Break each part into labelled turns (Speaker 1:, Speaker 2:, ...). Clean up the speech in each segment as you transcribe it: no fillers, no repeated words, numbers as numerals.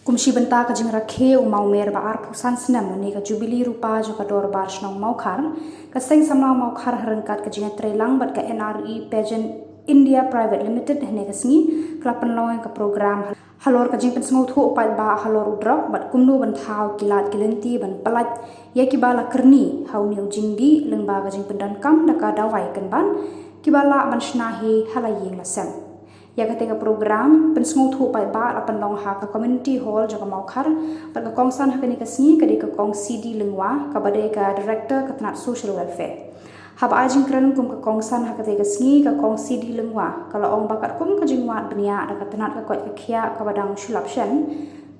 Speaker 1: Kumshi benta ka jing Rakhe umau mer ba ar pusan Snem ni ka Jubilee rupa jo ka dor bar Shillong Mawkhar ka seng samna Mawkhar harangkat ka jing trelang bat ka NRE pageant India Private Limited hne ka sngi klapan loy ka program Halor ka jing pen sngo thu pai ba Halor Drok bat kumnu ban thau kilat kilenti ban palat ya kibala kerni hau niu jingdi leng ba ka jing pendan kam da ka dawai kan ban kibala ban shnahi halaying la sem ya ketika program pensngu thu pai ba la pandong ha ka community hall jaga Mawkhar par ka kongsan ha kani ka sngi ka de ka kong CD lengwa ka bade ka director ka tnat social welfare hab ajing kran kum ka kongsan ha ka ka sngi ka kong CD lengwa kala ong bakat kum ka jingwa bnia da ka tnat ka koi ka khia ka badang shulap shen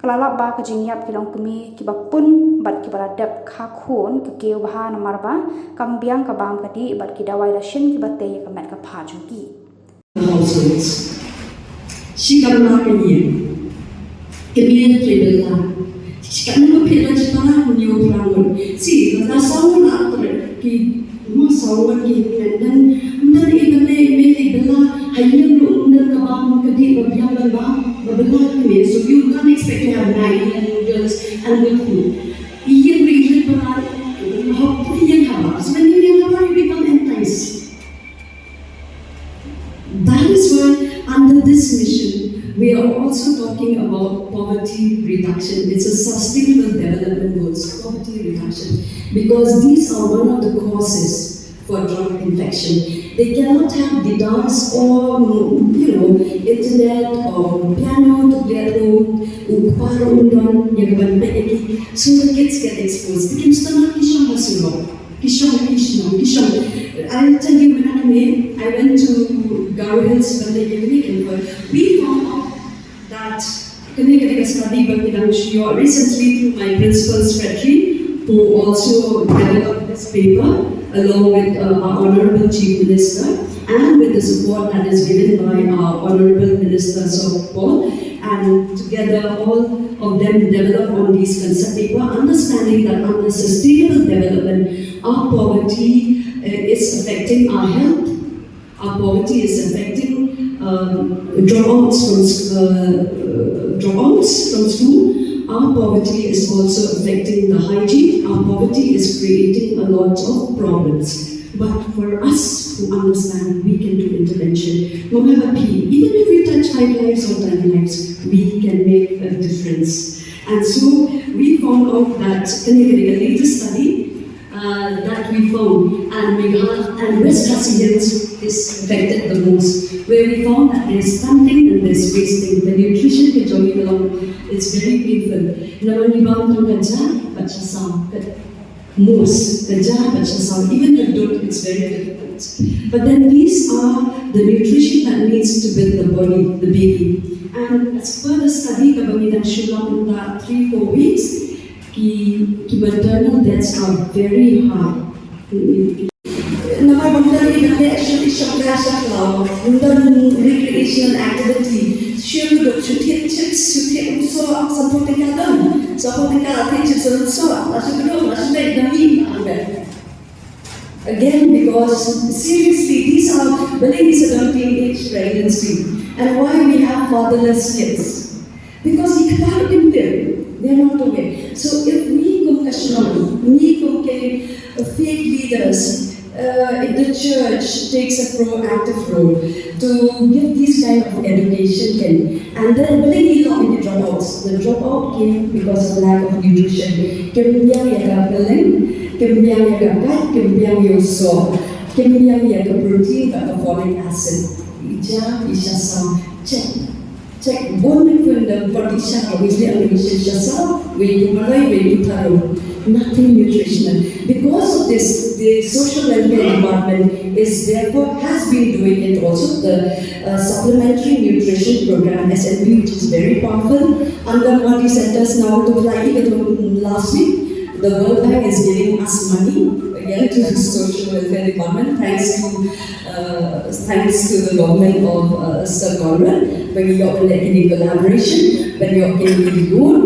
Speaker 1: kala la ba ka jingyap kilong kumi ki bapun bat ki baladap kha khon ka keu baha na marba kambiang ka bang ka di bat ki dawai la shin ki batte ka met ka pha jungki
Speaker 2: households. She got not in here. Immediately, she got no parents to have new problem. See, the someone after it, more someone and then even they made Bella, I never under the bomb, could be a young bomb, but so you can't expect to have 9 girls and with food. Ian reason for how pretty house when you become enticed. That is why under this mission, we are also talking about poverty reduction. It's a sustainable development goals, poverty reduction, because these are one of the causes for drug infection. They cannot have guitars or internet or piano to play at home, so the kids get exposed. The kids don't have I'll tell you when I went to Garwins when they gave me we found out that recently through my principal secretary, who also developed this paper along with our Honorable Chief Minister and with the support that is given by our Honorable Minister Paul, and together all of them develop on these concept paper, understanding that under sustainable development, our poverty is affecting our health, our poverty is affecting dropouts from school, our poverty is also affecting the hygiene, our poverty is creating a lot of problems. But for us who understand, we can do intervention. No matter even if we touch 5 lives or 10 lives, we can make a difference. And so we found out that in the latest study that we found, and Meghalaya and West Pacific is affected the most, where we found that there is stunting and there is wasting. The nutrition is going along, it's very painful. Now when you bound on the jar, but most, the jar, but even the dirt, it's very difficult. But then these are the nutrition that needs to build the body, the baby. And as per the study, in Shillong, 3-4 weeks, maternal deaths are very high. Recreational activity. Again, because seriously, these are a teenage pregnancy. And why we have fatherless kids? Because we can't give them. They are not aware. So if we fake leaders, if the church takes a proactive role to give this kind of education, and then believe it or not, the dropout came because of lack of nutrition. Protein and folic acid. Check one from the partition obviously nothing nutritional. Because of this, the social welfare department is therefore has been doing it also, the supplementary nutrition program SNB, which is very powerful. Under centers now to fly even last week. The World Bank is giving us money again to the social welfare department, thanks to the government of Sir Conrad, when we are in collaboration, when we are in loan,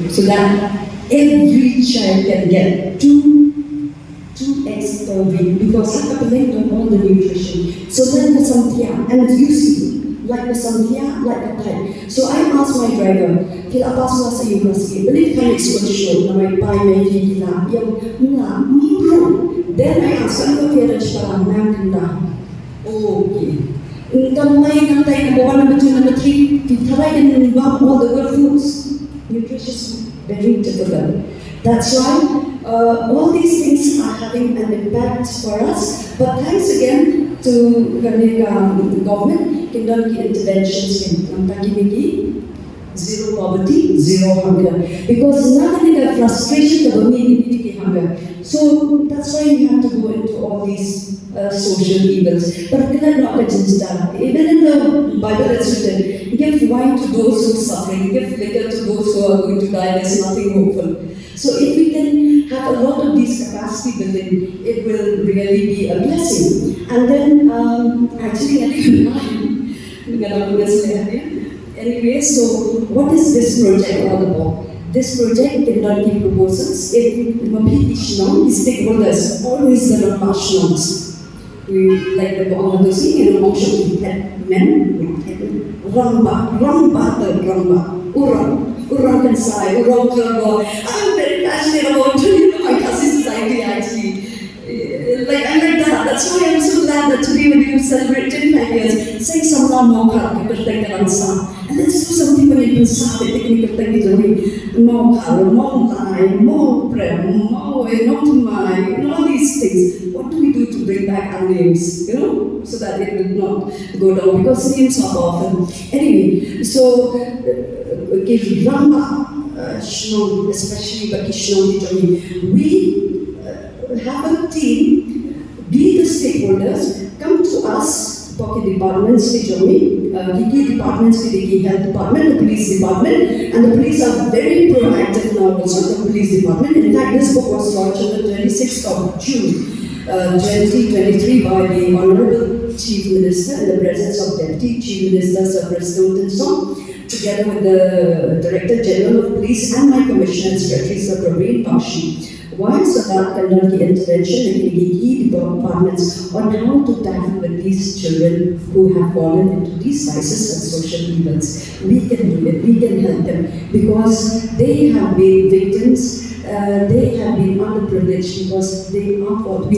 Speaker 2: so that every child can get 2 eggs per week, because I have to all the nutrition. So then and you see, like the Shimkhia, like the Thai. So I asked my driver, "Kil atas masa you kasi, beli kan exposure na may pai may kila, yung mga Then I asked, ano kaya para nang kanda? Okay. Nantay na bawa number 2, number 3, titry and involve all the good foods. Nutritious, very difficult. That's why all these things are having an impact for us. But thanks again to the government, Kindaki interventions in Takimiki, zero poverty, zero hunger. Because nothing like frustration of hunger. So that's why we have to go into all these social evils. But not even in the Bible it's written, give wine to those who are suffering, give liquor to those who are going to die, there's nothing hopeful. So if we can have a lot of these capacity building, it will really be a blessing. And then anyway, so what is this project all about? This project cannot give proposals. If Shillong, stakeholders, always the Shillongs. We like the Bangladeshi and also men, Urang Pynshai, I'm very passionate about my cousin society actually. I'm like that. That's why I'm so glad that today when you celebrate 25 years, say some Mawkhar, and let's do something when it Pynshai, the technical thing Mawkhar, and all these things. What do we do to bring back our names, so that it will not go down, because names are often. Anyway, so give Rama, Shillong, especially Baki Shillong, we have a team, be the stakeholders, come to us, pocket departments, Kiki departments, the health department, the police department, and the police are very proactive now also, the police department. In fact, this book was launched on the 26th of June, 2023 by the Honorable Chief Minister in the presence of Deputy Chief Minister Sir President Song, together with the Director General of Police and my Commissioner and Secretary Sir Praveen Bakshi. Why? So that can be intervention in key departments on how to tackle with these children who have fallen into these vices and social evils. We can do it, we can help them, because they have been victims. They have been underprivileged because we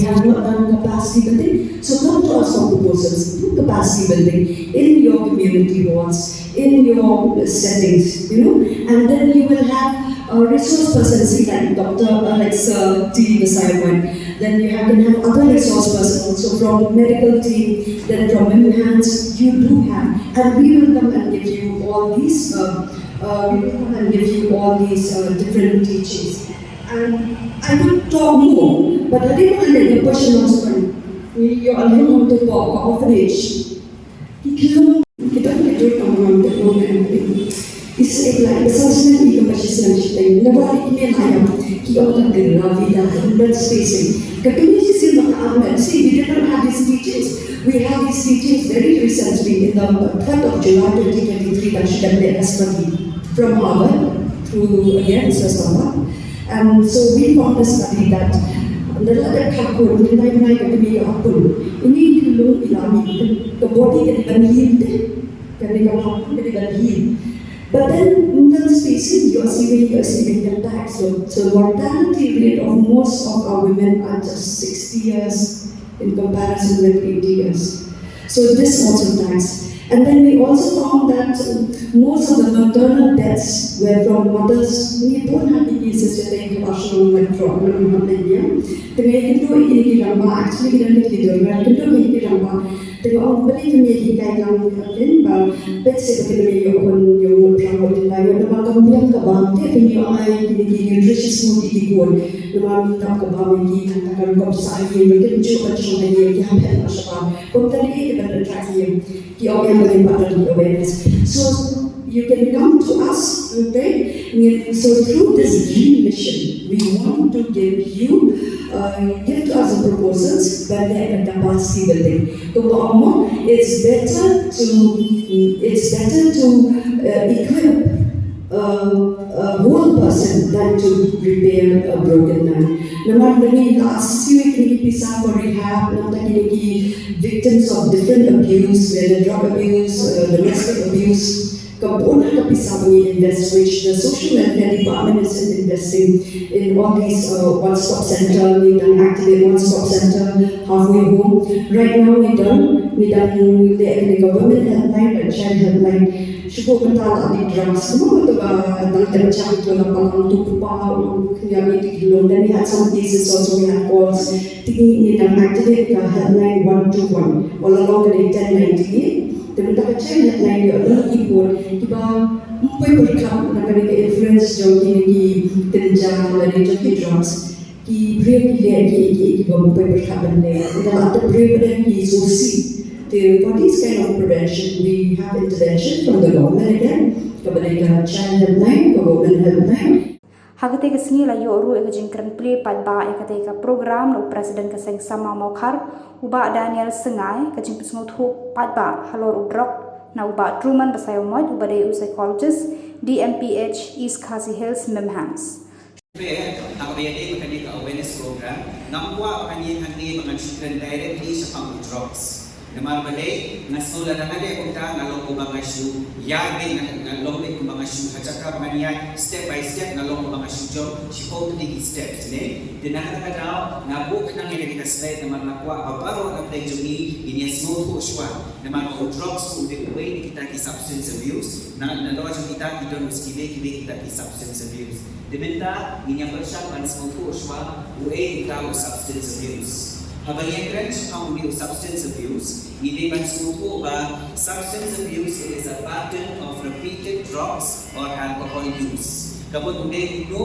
Speaker 2: have not done capacity building. So come to us for proposals, do capacity building in your community wards, in your settings, and then you will have a resource persons like Dr. Alex T. beside mine. Then you can have other resource persons also from medical team, then from women hands, you do have. And we will come and give you all these, different teachings. And I could talk more, but I didn't want to make a question of time. You are alone to talk orphanage. Kita do it it's like the Snem Sngi, nobody can have Kyoto Vida, blood spacing. See, we did not have these teachings. We have these teachings very recently in the 3rd of July 2023 that should have been a from Halor to again Sasama. And so we found a study that the body can even heal. But then in the spacing, you are seeing attacks. So mortality rate of most of our women are just 60 years in comparison with 80 years. So this also attacks. And then we also found that most of the maternal deaths were from mothers. We don't have the cases that they have shown like Drok in India. They can do it in actually, we don't need to do it. I can do it in they were all believe me, he got down again, but basically, you travel in life, and about the milk about taking your eye, nutritious food, eating good. The one talk about me, and I got side, you didn't show much on the year, you have had much about. But then he even attract him, he organized the awareness. So you can come to us, okay? So through this dream mission, we want to give to us the proposals, but they are capacity building. It's better to equip a whole person than to repair a broken man. Naman dari last year kini pisah for rehab, naman kini victims of different abuse, whether drug abuse, domestic abuse. Kabun kapisah mengi invest, which the social welfare department is investing in all these one-stop center. We done activate one-stop center halfway home. Right now we done the government helpline, the child helpline. Syukur mentala di drugs. Semua tu dalam tercak tu lapang tu pupa, kami di Shillong. Then we had some cases also we had calls. Tinggi ni dalam activate helpline 121. Walau dari 1098. Tentang child helpline dia adalah ibu. Tiba empat berkam nak ada influence jauh kini terjang dari jauh drugs. Ki brave ki empat berkam benda. Dalam ada brave dan ki sosi. For this kind of prevention, we have intervention from the government again, kepada child helpline, government helpline.
Speaker 1: Hagate ke Sngi la yo ru e jingkran play pad ba e kate ka program no president ka seng sama Mawkhar uba Daniel Sngi ka jing pisngot ho pad ba Halor Drok na uba Truman basayo mod uba de psychologist DMPH East Khasi Hills Memhans.
Speaker 3: Ang BNA makani ka awareness program namwa kani handi mga children directly sa pang drugs. Naman balay nasula na kani kung ta nalong ko mga shoe yabe nalong ko mga shoe at saka mga niya step by step nalong ko mga shoe job si totally steps ne dinaka ka daw na book nang ini kita slide naman nakwa babaro na play jogi ini smooth ko shwa naman ko drugs ko the way kita ki substance abuse na nalawa kita idon uskibe kita ki substance abuse dibenta inya persyak an smooth ko shwa way kita substance abuse. Habang yang keren ang uli substance abuse, hindi man suko ba substance abuse is a pattern of repeated drugs or alcohol use. Kapag no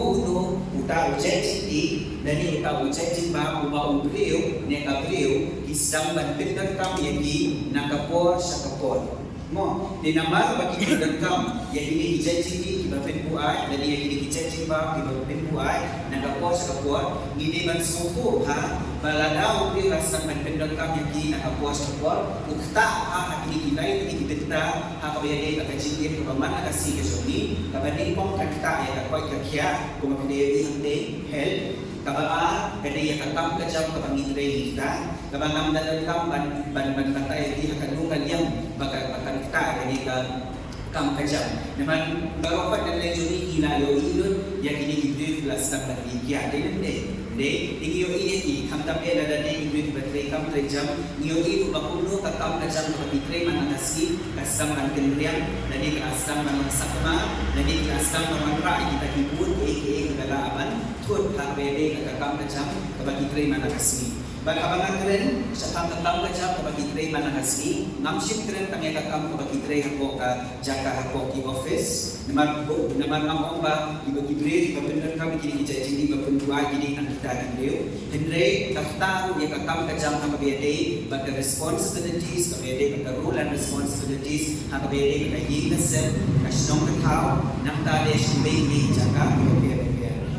Speaker 3: uta ujecti dani uta ujecti ba ubriyo ne abriyo isang banpindan kami yaki nakapor sa kapor. Mo dinamar bagi pindan kam ya ini ujecti iba pinbuay dani ya ini ujecti ba iba pinbuay nakapor sa kapor hindi man suko ha baladaw di rasa manpendon kami yaki nakapor sa kapor ukta ha ini kilay ini kita ha kabayade kakajingin kapamana kasi kasoni kabani pong kakta ya kakoy kakya kumapide hindi help kabaa kadaya kakam kajam kapangitray kita kabangam dalam ban patay di hakanukan yang bakal kita kadika kam kajam naman baropat dan lejoni ilayo ilun ya kini gibri plus tak bigya de ingiyo ini hamtam dia ada di gibri batray kam kajam ingiyo itu bakuno kakam kajam kapitray manangasi kasam kankenriam dadi kasam manangsakma dadi kasam manra kita hibur aka kagalaban tut hakbede kakam kajam kapitray manangasi bagaimana keren sa kakam kajam kapitray manangasi ngamship keren kami kakam kapitray hako ka jaka hako ki office naman ang ba ibagibri kapindan kami kini ijajing ibagundua kini ang kita kandiyo Henry kaftaro ya kakam kajam kapitray but the responsibilities kapitray the role and responsibilities kapitray kayinasem kasnong katao naktade shibay jaka kapitray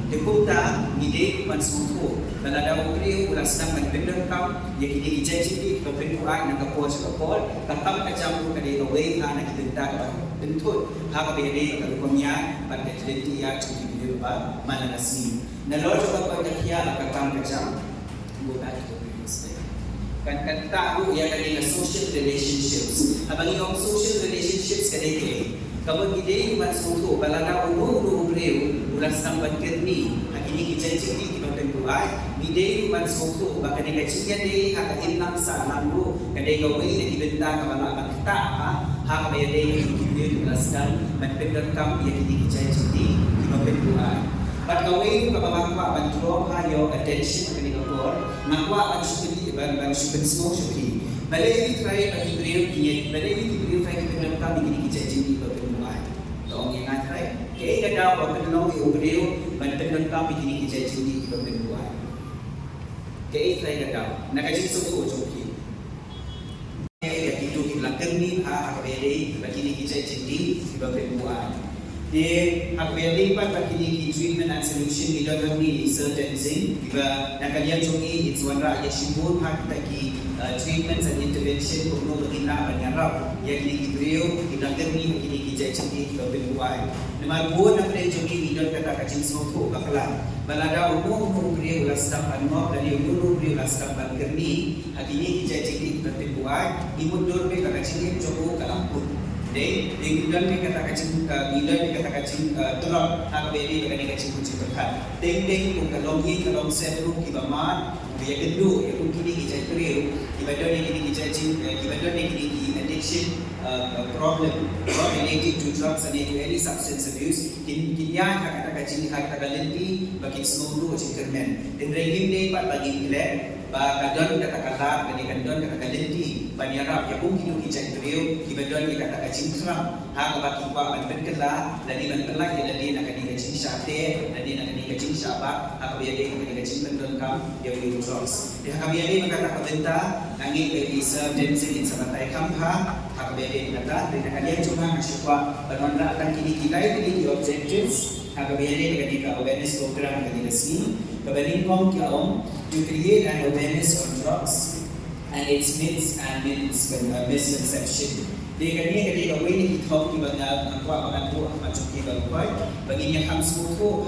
Speaker 3: Depunta ngide mansuko baladaw kriyo ulas nang magbendang kam ya kini ijajing kapinduan ng kapos kapol kakam kajam ko kadi away ha nakidenta ka dentut ha kabede kalukomya pagkatidenti ya chiki ba mananasi nalojo ka pagkakya kakam kajam buka ito kan tao ya kadi na social relationships abang yung social relationships kadi kapag hindi mansuko baladaw no kriyo ulas nang bagkerni ini kijajing di pagtentuay bidai mansuko baka ni kajingyan di hakain lang sa lalu kadai gawin na ibenta kabala magta ha kabayade ni kibir ulasdan magpendang kam ya kini kijajing di pagtentuay pat gawin kabamagwa pantro hayo attention kani kapor magwa ang sukili ban sukin smo suki balay try pag ibril kiyet balay ibril fay kibir kam kini kijajing di pagtentuay toong yang atray kaya kadaw pagpendong iubriyo banpendon kami kini kijajing di pagpenduan kaya try kadaw nakajing ko joki kaya itu hilangkan ni akbede bakini kijajing di pagpenduan akbede pa bakini treatment and solution ni dalam ni certain thing iba nakalian joki it's one ra ya shibur ha kita ki treatments and intervention kuno bagina banyarap yang kini beliau kita kini kini kita cakap berbuat. Nama buat nak beli joki hidup kata kacing semua bakalan. Balada umum beliau ulas tampan mau dari umum beliau ulas tampan kerni. Hakini kita cakap berbuat. Imut dor be kata cakap coba kalampun. Deh, dengan kata kacing, dengan kata kacing terang, aku beri dengan kacing kucing terhad. Deng kalau seru kita mat, dia kedua, yang kini kita perlu, kita ni kita cing, kita ni addiction problem, related to drugs and to any substance abuse. Kini kata kacing kata lenti, bagi semua dulu kacing kermen. Dan regim ni bagi kelak. Kadon kata-kata dan kadon kata lenti banyarap ya mungkin kita perlu dibanding kita kata cingkram hak bagi buat berkelah dan dibenarlah dia nak kena cing syate dan dia nak kena cing syabak hak biar dia kena cing pendon kam dia boleh drugs dia hak biar dia kata perintah angin bagi serdensi sebagai kamha hak biar dia kata dan kalian cuma masyarakat penonda akan kini kita ini objectives hak biar dia kena awareness program kena resmi kebenin kom kia to create an awareness on drugs and its myths and misconception. Dengan ini ketika ini kita tahu bagaimana aku macam kita buat, baginya kami semua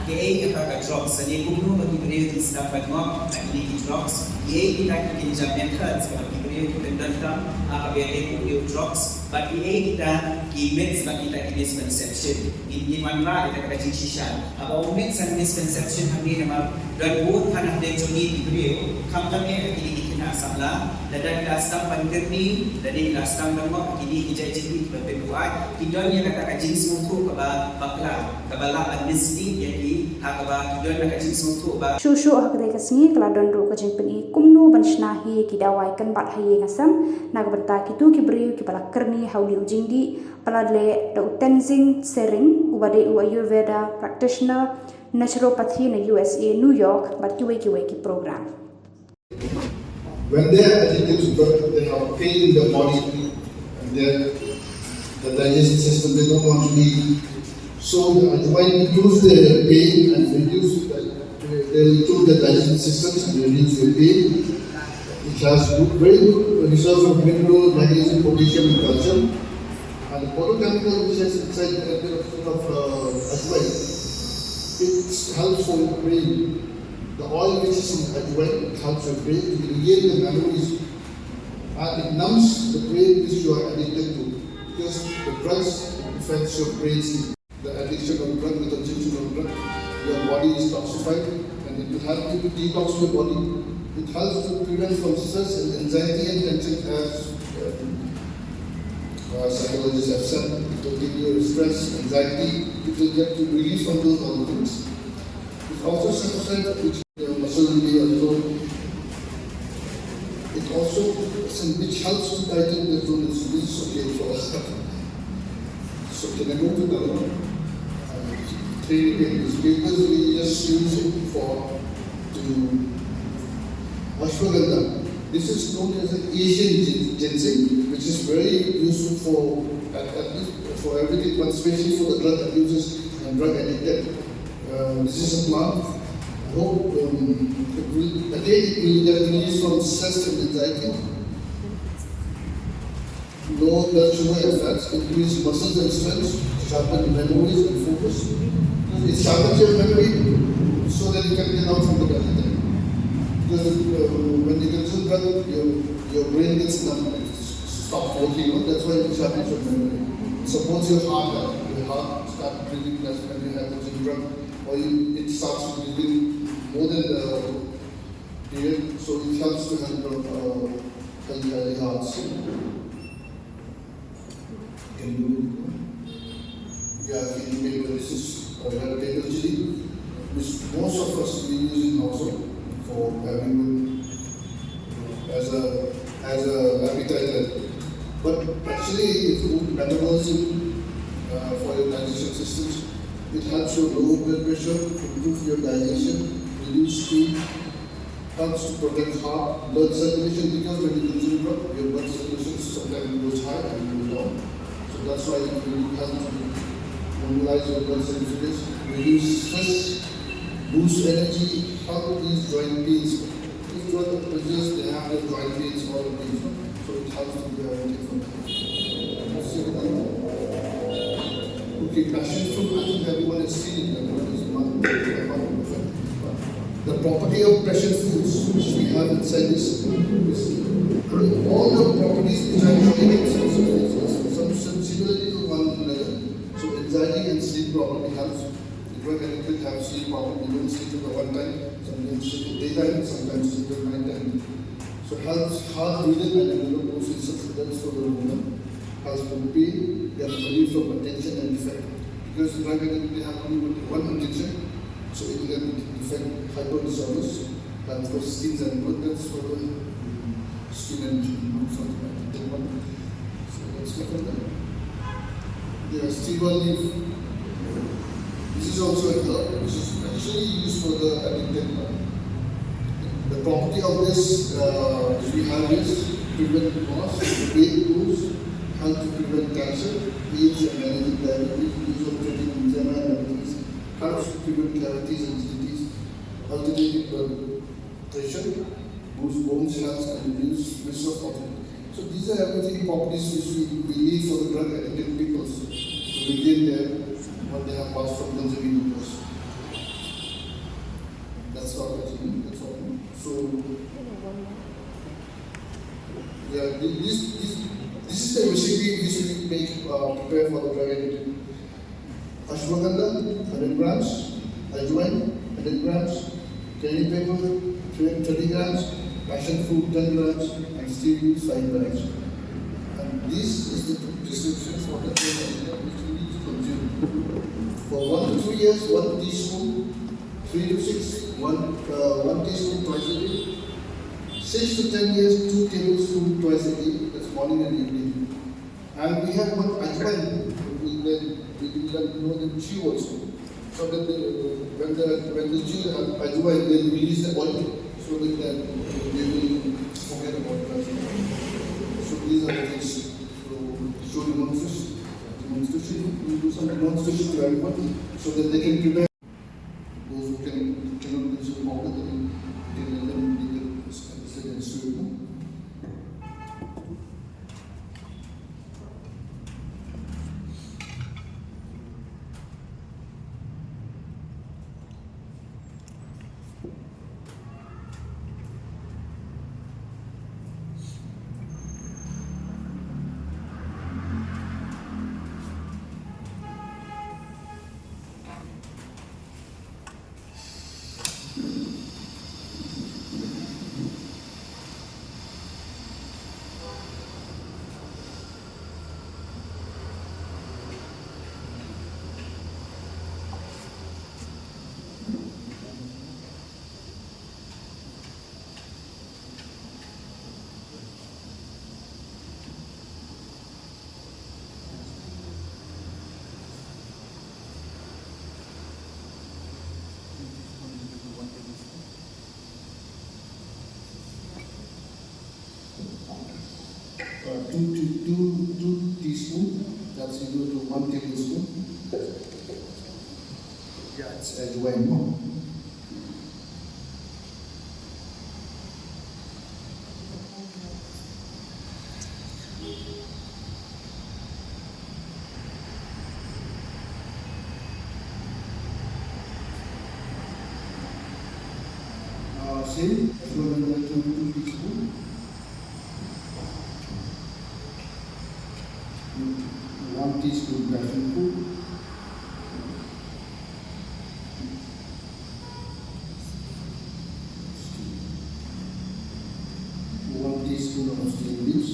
Speaker 3: KA kata drugs. Jadi bukan bagi beliau di sedapat mak ini drugs. KA kita jamin kan sebagai beliau kita tentang apa beliau drugs. Bagi kita myths bagi kita misconception. Ini mana kita kata shisha. Apa myths and misconception kami nama dan buat anak dan joni beliau kami ini salah dan dasar pandemi dari dasar nama kini kita jadi berbuat kita ni kata kacing semua bakla kabala amnesty jadi hakaba kita nak kacing semua
Speaker 1: Shushu hakde kasni keladon Drok kacing peni kumno banshnahi kidawai kan bat haye ngasam nagbenta kitu kibriu kipala kerni hauli ujingdi paladle da utenzing sering ubade u ayurveda practitioner naturopathy na USA New York bat kiwe ki program.
Speaker 4: When they are addicted to drug, they have pain in their body and the digestive system, they don't want to eat. So when reduce the pain and reduce they improve the digestive systems and reduce the pain. It has very good reserve of mineral, magnesium, potassium, and calcium. And the photochemical which is inside a bit of ajwain, it helps for the brain. The oil which is in ajwain helps your brain to regain the memories and it numbs the brain which you are addicted to because the drugs affects your brain. The addiction of drug, the consumption of drug, your body is toxified and it will help you to detox your body. It helps to prevent from stress and anxiety and tension as psychologists have said. It will give you stress, anxiety, it will get to release from those other things. It also said which muscle memory also. It also which helps to tighten the tone. This is okay for us. So can I go to the other one? 3 papers. Papers we just use it for to ashwagandha. This is known as an Asian ginseng, which is very useful for at least for everything, but especially for the drug abusers and drug addicted. This is a plant. I hope it will get released from stress and anxiety. Low blood sugar and fats, increase muscles and strength, sharpen memories and focus. It sharpens your memory so that you can get out from the bad. Because when you consume drug, your brain gets numb, it stops working. That's why it sharpens your memory. It supports your heart. Your heart starts breathing less when you have consumed drug. Or it starts breathing more than the period, so it helps to help healthy hearts. Can you yeah, this is paper chili, which most of us we use in household for having as a appetizer. But actually it's good metabolism for your digestion systems. It helps your low blood pressure, improve your digestion, reduce pain, helps to protect heart, blood circulation, because when you consume drug, your blood circulation sometimes goes high and goes down. So that's why it really helps to normalize your blood circulation, reduce stress, boost energy, help these joint pains. These drug abusers, they have their joint pains, all of these. So it has to be everything from okay, passion fruit, I think everyone has seen it. Everyone is the property of passion fruits which we have inside this is all the properties which are unique, some similarity to one another. So anxiety and sleep problem helps. The drug addicted have sleep problem. They don't sleep at the one time. Sometimes sleep in daytime, sometimes sleep at night time. So helps hard breathing and also sustenance for the woman. Helps from pain, get relief from attention and effect. Because the drug addict they have only one addiction, so it will affect hyper disorders and for skins and blood. That's for the skin and something like that. So let's look at that. There are stable leaf. This is also a herb. This is actually used for the addicted one. The property of this which we have is prevent loss, weight lose, help to prevent cancer, AIDS and managing diabetes, use of treating eczema and diabetes, helps to prevent cavities and disease, alternating blood pressure, boost bones health and reduce risk of autism. So these are everything properties which we need for the drug addicted people to regain their what they have lost from consuming glucose. That's all actually. That's all. So yeah, this is the recipe which we make prepare for the drug addicted. Ashwagandha 100 grams, ajwain 100 grams, curry paper 30 grams, passion fruit 10 grams, and stevia 5 grams. And this is the prescription for the drug addicted which we need to consume. For 1 to 3 years, 1 teaspoon, 3 to 6, 1 teaspoon twice a day. 6 to 10 years, 2 tablespoons twice a day. That's morning and evening. And we have one ajwain. We know the chew also. So that when the chew ajwain, they release the oil so that they will forget about that. So these are the things. So show demonstration. We do some demonstration to everyone so that they can prepare. Those who cannot consume powder, they can let them be the student. Two teaspoons, that's equal to 1 tablespoon. Yeah, it's ajwain. Same, ajwain 2 teaspoons. 1 teaspoon passion fruit, 1 teaspoon of steamed leaves,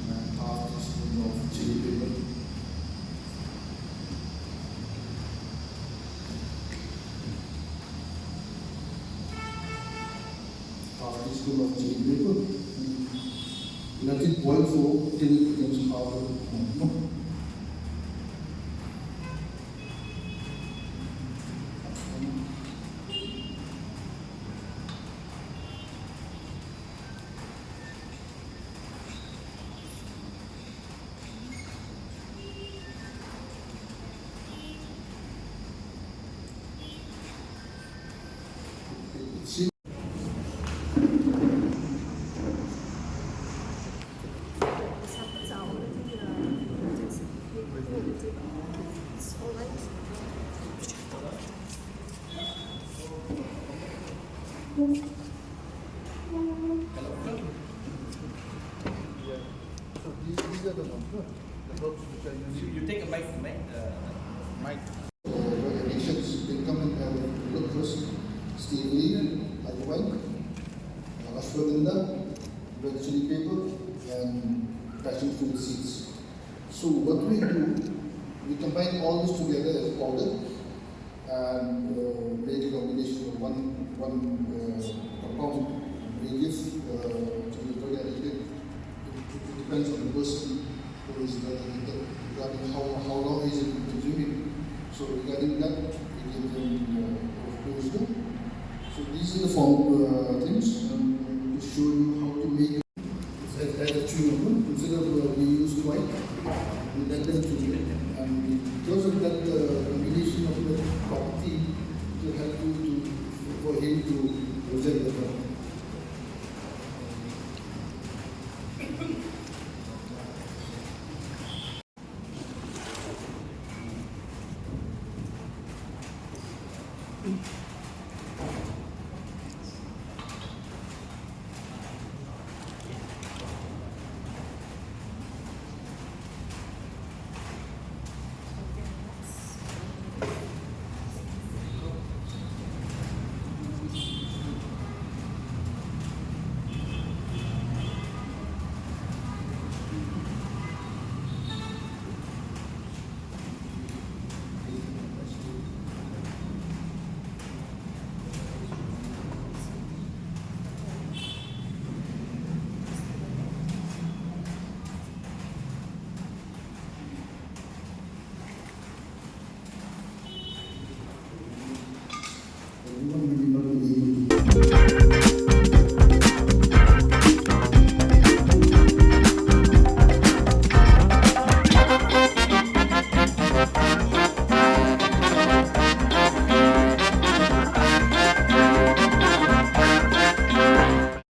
Speaker 4: and half teaspoon of chili paper. Half teaspoon of chili paper. Let it boil for till it becomes powder. So these are the ones, no? The drops which I usually
Speaker 5: You take a bite from it.
Speaker 4: might. Addictions, they come and have look first. Steve Lee, Alwan, ashwagandha, red chili pepper, and passion fruit seeds. So what we do, we combine all this together as powder and make a combination of one compound. We give to the drug addict. It depends on the person who is regarding how long is it consuming. So regarding that, we give them dose. So these are the form things to show you how to make it as a chewable. Instead of we use white, we let them chew it. And because of that combination of the property, it will help you for him to reject the drug.